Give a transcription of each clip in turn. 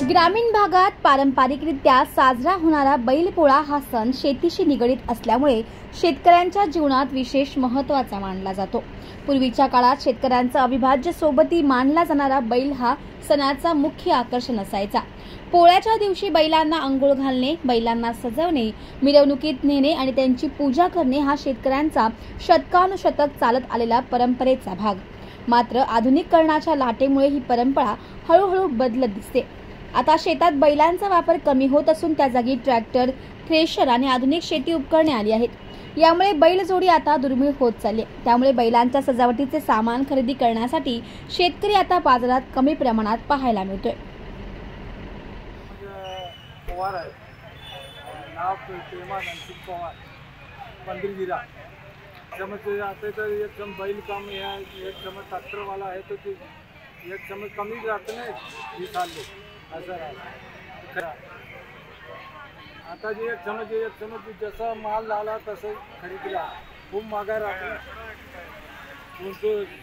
ग्रामीण भागात पारंपरिकरित्या साजरा होणारा बैलपोळा हा सण शेतीशी निगडित असल्यामुळे शेतकऱ्यांच्या जीवनात विशेष महत्त्वाचा मानला जातो। पूर्वीच्या काळात शेतकऱ्यांचा अविभाज्य सोबती मानला जाणारा बैल हा सणाचा मुख्य आकर्षण असायचा। पोळ्याच्या दिवशी बैलांना अंघोळ घालणे, बैलांना सजवणे, मिरवणुकीत नेणे आणि त्यांची पूजा करणे हा शेतकऱ्यांचा शतकानुशतक चालत आलेला परंपरेचा भाग। मात्र आधुनिकीकरणाच्या लाटेमुळे ही परंपरा हळूहळू बदलत दिसते। आता शेतात बैलांचा वापर कमी होत असून त्या जागी ट्रॅक्टर, थ्रेशर आणि आधुनिक शेती उपकरणे आली आहेत। यामुळे बैलजोडी आता दुर्मिळ होत चालली आहे। त्यामुळे बैलांच्या सजावटीचे सामान खरेदी करण्यासाठी शेतकरी आता बाजारात कमी प्रमाणात पाहायला मिळतोय। एकदम बैल काम है, एक समय ट्रैक्टर वाला है तो एक समय कमी जाते नाही चालले असं राहिलं। आता जे एक समय जसा माल झाला तसं खरेदीला खूप महागाई राहते।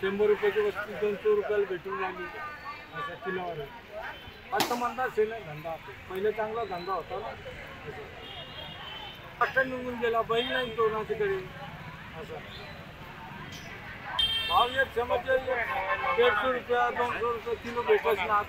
100 रुपयाची वस्तू 200 रुपयाला भेटून लागली असं किलोवर। आता म्हणता असेल धंदा पहिले चांगला धंदा होता ना, ट्रॅक्टर निघून गेला, बैल नाही कोणाच्याकडे असं। भाव एक समज 150 रुपया 200 रुपये किलो भेटत ना।